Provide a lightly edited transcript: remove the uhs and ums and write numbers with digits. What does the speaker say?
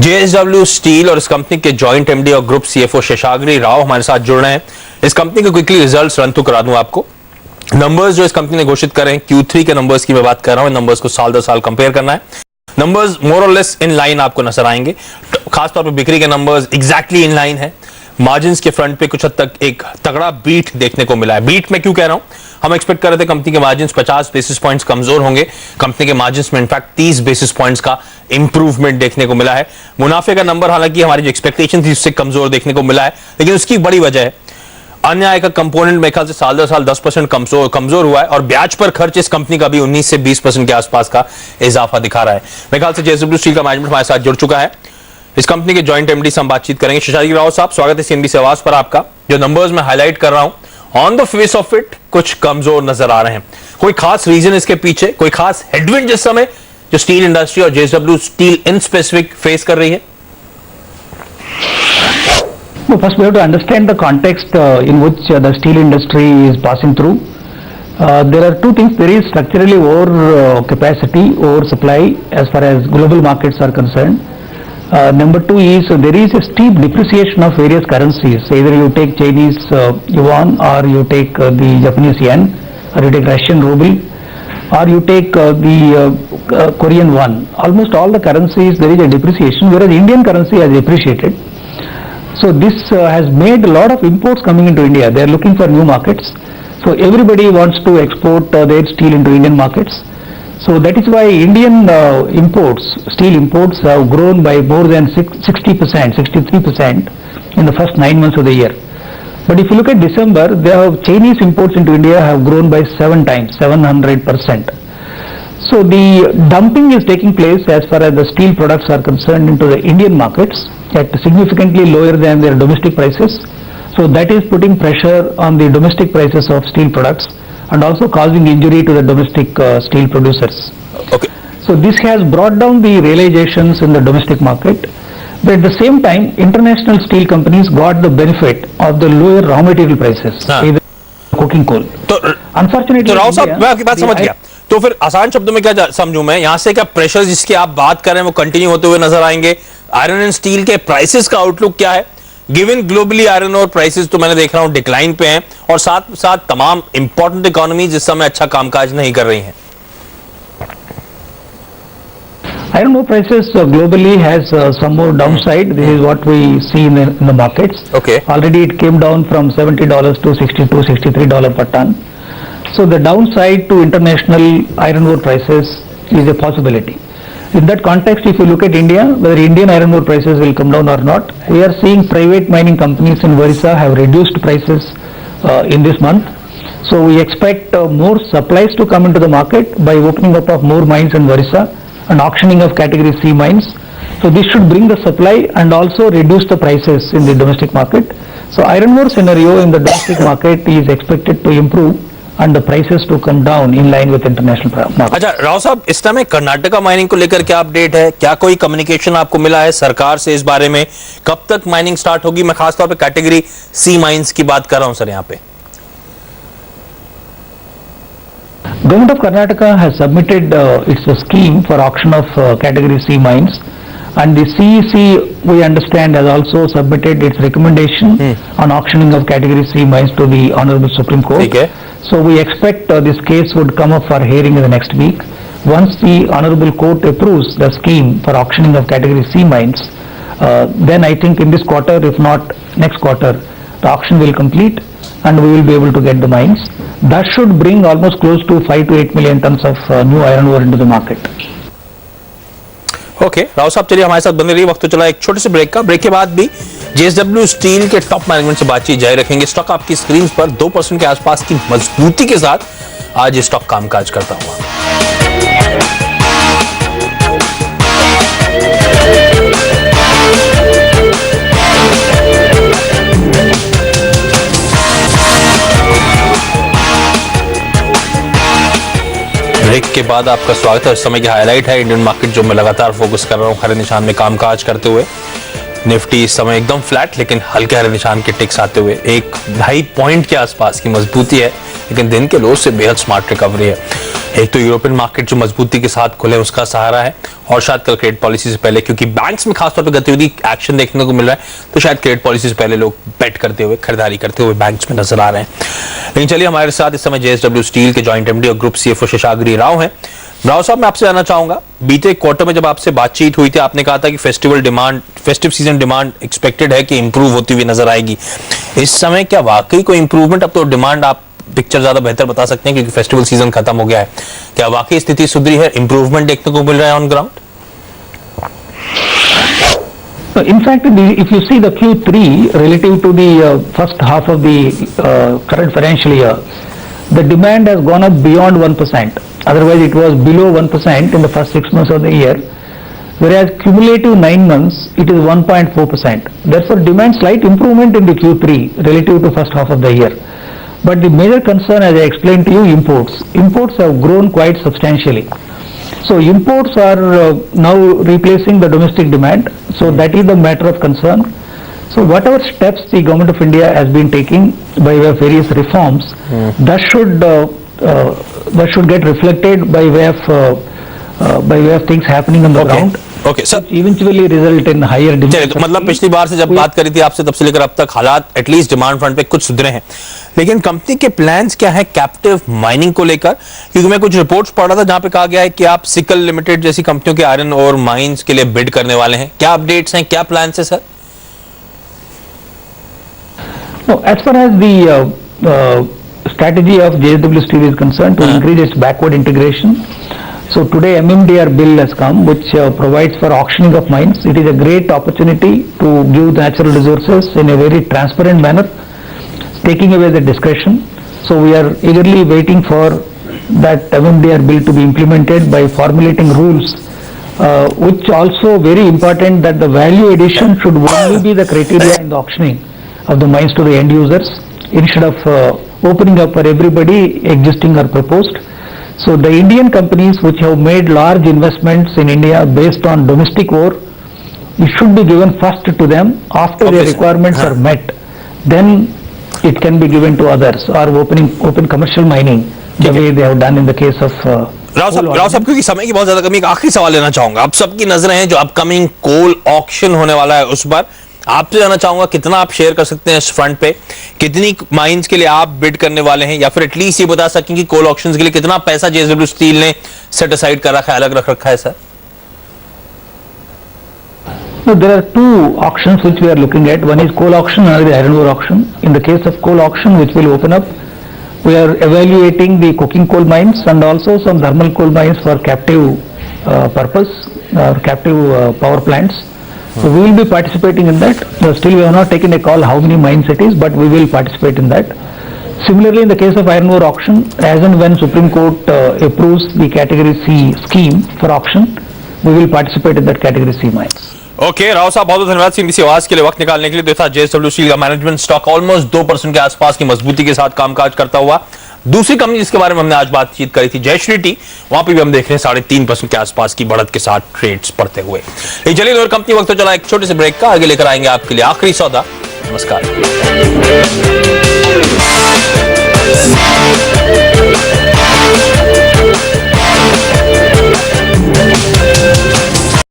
JSW steel और इस company के जॉइंट एमडी और ग्रुप सीएफओ शेषाद्री राव हमारे साथ जुड़ रहे हैं। इस कंपनी के क्विकली रिजल्ट्स रन थ्रू करा दूं आपको। नंबर्स जो इस कंपनी ने घोषित करे हैं, Q3 के नंबर्स की मैं बात कर रहा हूं। नंबर्स को साल दर साल कंपेयर करना है। नंबर्स मोर और लेस इन लाइन आपको नजर आएंगे। खासतौर पर बिक्री के नंबर्स एग्जैक्टली इन लाइन है। मार्जिन्स के फ्रंट पे कुछ हद तक एक तगड़ा बीट देखने को मिला है। बीट में क्यों कह रहा हूं, हम एक्सपेक्ट कर रहे थे कंपनी के मार्जिन्स 50 बेसिस पॉइंट्स कमजोर होंगे। कंपनी के मार्जिन्स में इनफैक्ट 30 बेसिस पॉइंट्स का इंप्रूवमेंट देखने को मिला है। मुनाफे का नंबर हालांकि हमारी जो एक्सपेक्टेशन थी उससे कमजोर देखने को मिला है, लेकिन उसकी बड़ी वजह है अन्य आय का कंपोनेंट मेरे ख्याल से साल दर साल 10% कमजोर हुआ है और ब्याज पर खर्च इस कंपनी का भी 19 से 20% के आसपास का इजाफा दिखा रहा है। मेरे ख्याल से जेएसडब्ल्यू स्टील का मैनेजमेंट हमारे साथ जुड़ चुका है। इस कंपनी के जॉइंट एमडी से हम बातचीत करेंगे। शेषाद्री राव साहब, स्वागत है सीएनबी से आवाज पर आपका। जो नंबर्स मैं हाईलाइट कर रहा हूं, on the face of it कुछ कमजोर नजर आ रहे हैं। कोई खास रीजन इसके पीछे, कोई खास हेडविंड जिस समय जो स्टील इंडस्ट्री और JSW steel in specific face कर रही है? No, first we have to understand the context in which the steel industry is passing through. There are two things. There is structurally over capacity, over supply as far as global markets are concerned. Number two is there is a steep depreciation of various currencies. Either you take Chinese yuan, or you take the Japanese yen, or you take Russian ruble, or you take the Korean won. Almost all the currencies there is a depreciation, whereas Indian currency has depreciated. So this has made a lot of imports coming into India. They are looking for new markets. So everybody wants to export their steel into Indian markets. So that is why Indian imports, steel imports have grown by more than 60%, 63% in the first 9 months of the year. But if you look at December, Chinese imports into India have grown by 7 times, 700%. So the dumping is taking place as far as the steel products are concerned into the Indian markets at significantly lower than their domestic prices. So that is putting pressure on the domestic prices of steel products and also causing injury to the domestic steel producers. Okay. So this has brought down the realizations in the domestic market. But at the same time, international steel companies got the benefit of the lower raw material prices, either coking coal. तो Unfortunately, Rao साहब, मैं आपकी बात समझ गया। तो फिर आसान शब्दों में क्या समझूं मैं, यहां से क्या प्रेशर जिसकी आप बात कर रहे हैं वो कंटिन्यू होते हुए नजर आएंगे? आयरन एंड स्टील के प्राइसेस का आउटलुक क्या है? गिवन ग्लोबली आयरन और प्राइसेस तो मैंने देख रहा हूं डिक्लाइन पे हैं और साथ साथ तमाम इंपॉर्टेंट इकोनॉमीज इस समय अच्छा कामकाज नहीं कर रही हैं। Iron ore prices globally has some more downside. This is what we see in the markets. Okay. Already it came down from $70 to $62, $63 per ton. So the downside to international iron ore prices is a possibility. In that context, if you look at India, whether Indian iron ore prices will come down or not, we are seeing private mining companies in Orissa have reduced prices in this month. So we expect more supplies to come into the market by opening up of more mines in Orissa and auctioning of category C mines. So this should bring the supply and also reduce the prices in the domestic market. So iron ore scenario in the domestic market is expected to improve and the prices to come down in line with international market. अच्छा राव साहब, इस समय Karnataka mining को लेकर क्या update है? क्या कोई कम्युनिकेशन आपको मिला है सरकार से इस बारे में? कब तक माइनिंग स्टार्ट होगी? मैं खासतौर पे कैटेगरी सी माइंस की बात कर रहा हूं सर यहाँ पे। Government of Karnataka has submitted its scheme for auction of category C mines, and the CEC, we understand, has also submitted its recommendation on auctioning of category C mines to the Honorable Supreme Court. Okay. So we expect this case would come up for hearing in the next week. Once the Honorable Court approves the scheme for auctioning of category C mines, then I think in this quarter, if not next quarter, the auction will complete and we will be able to get the mines. That should bring almost close to 5 to 8 million tons of new iron ore into the market. Okay Rao साहब, चलिए हमारे साथ बने रहिए। वक्त तो चला एक छोटे से ब्रेक का। ब्रेक के बाद भी जेएसडब्ल्यू स्टील के टॉप मैनेजमेंट से बातचीत जारी रखेंगे। स्टॉक आपकी स्क्रीन पर 2% के आसपास की मजबूती के साथ आज स्टॉक कामकाज करता हुआ। ब्रेक के बाद आपका स्वागत है। इस समय की हाईलाइट है इंडियन मार्केट, जो मैं लगातार फोकस कर रहा हूं हरे निशान में कामकाज करते हुए। निफ्टी इस समय एकदम फ्लैट लेकिन हल्के हरे निशान के टिक्स आते हुए 1-2.5 पॉइंट के आसपास की मजबूती है। लेकिन दिन के लो से बेहद स्मार्ट रिकवरी है। एक तो यूरोपियन मार्केट जो मजबूती के साथ खुले उसका सहारा है, और शायद कल क्रेडिट पॉलिसी से पहले, क्योंकि बैंक्स में खासतौर पर गतिविधि एक्शन देखने को मिल रहा है, तो शायद क्रेडिट पॉलिसी से पहले लोग बेट करते हुए, खरीदारी करते हुए बैंक्स में नजर आ रहे हैं। लेकिन चलिए, हमारे साथ इस समय JSW स्टील के जॉइंट एमडी और ग्रुप CFO शेषागिरी राव हैं। राव साहब, मैं आपसे जानना चाहूंगा, बीते क्वार्टर में जब आपसे बातचीत हुई थी, आपने कहा था कि फेस्टिव सीजन डिमांड एक्सपेक्टेड है कि इंप्रूव होती हुई नजर आएगी। इस समय क्या वाकई कोई इंप्रूवमेंट, अब तो डिमांड आप पिक्चर ज्यादा बेहतर बता सकते हैं क्योंकि फेस्टिवल सीजन खत्म हो गया है, क्या वाकई स्थिति सुधरी है, इंप्रूवमेंट देखने को मिल रहा है on ground? In fact, if you see the Q3 relative to the first half of the current financial year, the demand has gone up beyond 1%. Otherwise, it was below 1% in the first 6 months of the year, whereas cumulative 9 months, it is 1.4%. Therefore, demand slight improvement in the Q3 relative to first half of the year. But the major concern, as I explained to you, imports. Imports have grown quite substantially. So imports are now replacing the domestic demand. So that is the matter of concern. So whatever steps the government of India has been taking by way of various reforms, that should get reflected by way of things happening on the ground. Okay sir, eventually result in higher demand. तो मतलब पिछली बार से जब बात करी थी आपसे, तब से लेकर अब तक हालात एटलीस्ट डिमांड फ्रंट पे कुछ सुधरे हैं, लेकिन कंपनी के प्लान्स क्या है कैप्टिव माइनिंग को लेकर? क्योंकि मैं कुछ रिपोर्ट्स पढ़ रहा था जहां पे कहा गया है कि आप सिकल लिमिटेड जैसी कंपनियों के आयरन और माइंस के लिए बिड करने वाले हैं। क्या अपडेट्स हैं, क्या प्लान्स है sir? As far as the strategy of JSW Steel is concerned to increase its backward integration, so today MMDR bill has come, which provides for auctioning of mines. It is a great opportunity to give natural resources in a very transparent manner, taking away the discretion. So we are eagerly waiting for that MMDR bill to be implemented by formulating rules, which also very important that the value addition should only be the criteria in the auctioning of the mines to the end users, instead of opening up for everybody existing or proposed. So the Indian companies which have made large investments in India based on domestic ore, it should be given first to them. After their requirements are met, then it can be given to others, or open commercial mining the way they have done in the case of Rao साहब, क्योंकि समय की बहुत ज्यादा कमी, एक आखिरी सवाल लेना चाहूंगा। आप सबकी नजरें हैं जो अपकमिंग कोल ऑक्शन होने वाला है उस पर, आपसे जानना चाहूंगा कितना आप शेयर कर सकते हैं इस फ्रंट पे, कितनी माइंस के लिए आप बिड करने वाले हैं, या फिर एटलीस्ट ये बता सकें कि कोल ऑक्शंस के लिए कितना पैसा JSW स्टील ने सेट असाइड कर रखा है, अलग रख रखा है sir? No, there are two auctions which we are looking at. One is coal auction, another is iron ore auction. In the case of coal auction, which will open up, we are evaluating the coking coal mines and also some thermal coal mines for captive purpose, captive power plants. So we will be participating in that. Still we have not taken a call how many mines it is, but we will participate in that. Similarly, in the case of iron ore auction, as and when Supreme Court approves the category C scheme for auction, we will participate in that category C mines. Okay Rao साहब, बहुत बहुत धन्यवाद CNBC आवाज के लिए वक्त निकालने के लिए। तो था JSW स्टील का मैनेजमेंट स्टॉक ऑलमोस्ट 2% के आसपास की मजबूती के साथ कामकाज करता हुआ। दूसरी कंपनी जिसके बारे में हमने आज बातचीत करी थी जयश्री टी, वहां पे भी हम देख रहे हैं 3.5% के आसपास की बढ़त के साथ ट्रेड्स पड़ते हुए। चलिए, और कंपनी वक्त तो चला एक छोटे से ब्रेक का, आगे लेकर आएंगे आपके लिए आखिरी सौदा। नमस्कार।